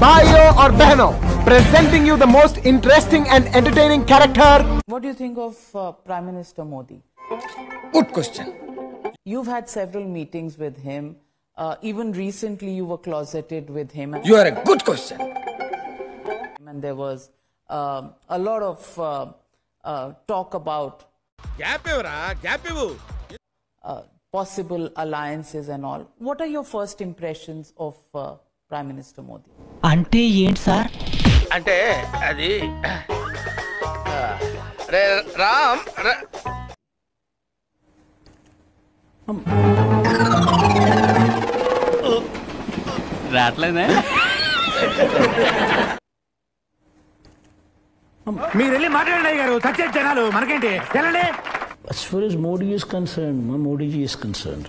Bhaiyo or Behno, presenting you the most interesting and entertaining character. What do you think of Prime Minister Modi? Good question. You've had several meetings with him. Even recently you were closeted with him. You are a good question. And there was a lot of talk about possible alliances and all. What are your first impressions of Prime Minister Modi? అంటే ఏంటి sir? అంటే అది రామ్ రాట్లేదే మీరు వెళ్ళి మాట్లాడండి గారు చచ్చే జనాలు మనకేంటి వెళ్ళండి. As far as Modi is concerned, Modi ji is concerned,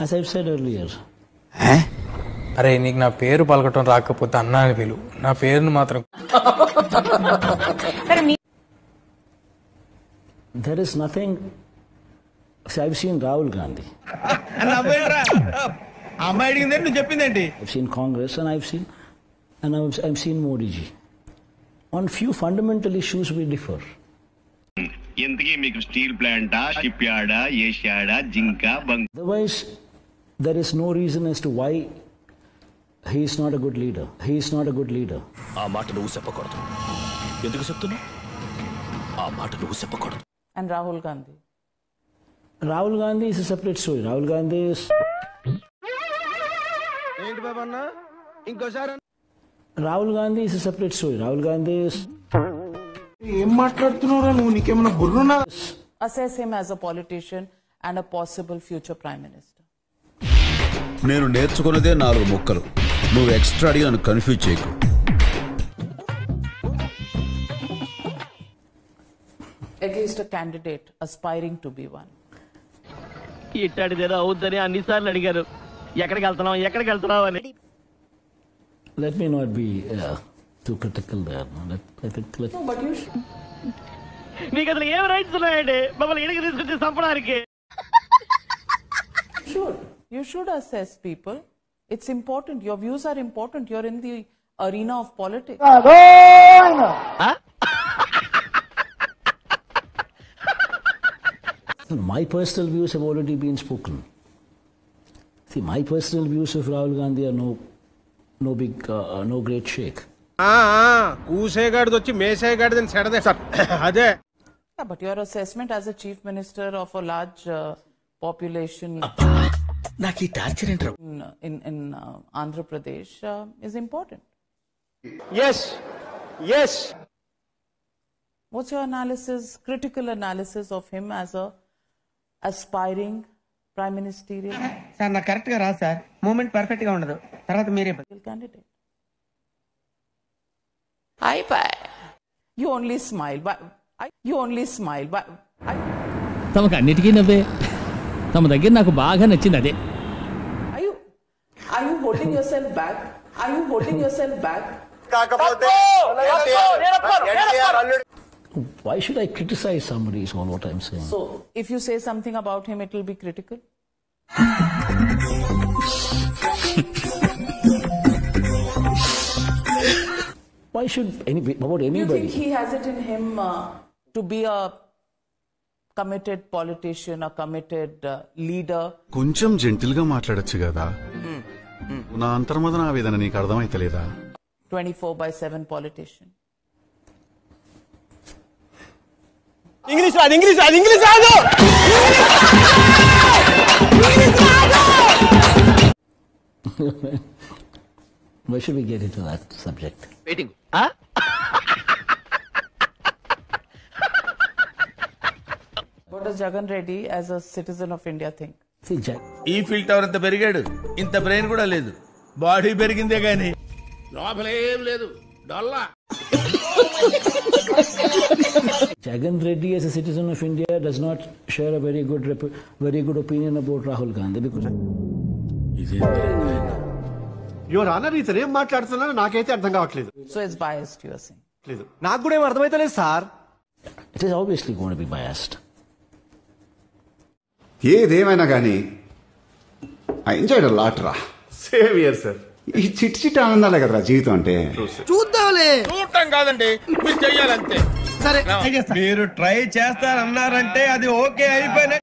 as I've said earlier. అరే నీకు నా పేరు పలకటం రాకపోతే అన్నా అని పిలు, నా పేరును మాత్రం. There is nothing. See, I've seen Rahul Gandhi. I've seen Congress and I've seen Modi ji. On few fundamental issues we differ. ఇంతకీ మీకు స్టీల్ ప్లాంటా, షిప్ యార్డా, ఏషియాడా, జింక, bunk. Otherwise, there is no reason as to why he is not a good leader. He is not a good leader. ఆ మాట నువ్వు చెప్పకూడదు. ఎందుకు చెప్తున్నావు? ఆ మాట నువ్వు చెప్పకూడదు. And Rahul Gandhi? Rahul Gandhi is a separate story. Rahul Gandhi is... Rahul Gandhi is a separate story. Rahul Gandhi is... Assess him as a politician and a possible future Prime Minister. నేను నేర్చుకున్నదే 4 ముక్కలు. నువ్వు extra అడిగి నన్ను confuse చేయకు. At least a candidate aspiring to be one. ఇట్టాడిదేదో అవుద్దని అన్నిసార్లు అడిగారు. ఎక్కడికి వెళ్తున్నావు అని. Let me not be too critical there. No, but you should. మీకు అసలు ఏం రైట్స్ ఉన్నాయండి మమ్మల్ని ఇడికి తీసుకొచ్చి చంపడానికి? You should assess people. It's important. Your views are important. You're in the arena of politics. My personal views have already been spoken. See, my personal views of Rahul Gandhi are no great shake. కూసేగాడిది వచ్చి మేసేగాడిదని సెడదే sir అదే. Yeah, but your assessment as a chief minister of a large population in Andhra Pradesh is important. Yes. What's your analysis, critical analysis of him as a aspiring prime ministerial sir నాకు correct గా రాదు sir. Moment perfect గా ఉండదు. తర్వాత మీరే candidate? You only smile. తమకు అన్నిటికీ నవ్వే. తమ దగ్గర నాకు బాగా నచ్చింది అదే. Are you holding yourself back? Why should I criticize somebody is all what I'm saying. So, if you say something about him, it will be critical? Why should anybody? You think he has it in him to be a committed politician, a committed leader? కొంచెం gentle గా మాట్లాడొచ్చు కదా. నా అంతర్మదన ఆవేదన నీకు అర్థమైతలేదా? 24/7 politician. English రాదు. Why should we get into that subject? Waiting. What does Jagan Reddy as a citizen of India think? See, ఈ feel tower ఇంత పెరిగాడు, ఇంత బ్రెయిన్ కూడా లేదు. బాడీ పెరిగిందే గానీ లోపలేం లేదు. డొల్లా. Jagan Reddy as a citizen of India does not share a very good opinion about Rahul Gandhi because your honour ఇతను ఏం మాట్లాడుతున్నారో నాకైతే అర్థం కావట్లేదు. So it's biased, you are saying? లేదు, నాకు కూడా ఏం అర్థమైతలేదు sir. it is obviously going to be biased. ఏదేమైనా కానీ ఐ ఎంజాయ్డ్ అ లాట్ రా. Same year sir. ఈ చిట్టి చిట్టి ఆనందాలే కదరా జీవితం అంటే. చూద్దాంలే. చూడటం కాదండి, మీరు చెయ్యాలంతే. సరే మీరు ట్రై చేస్తారన్నారంటే అది ఓకే అయిపోయిన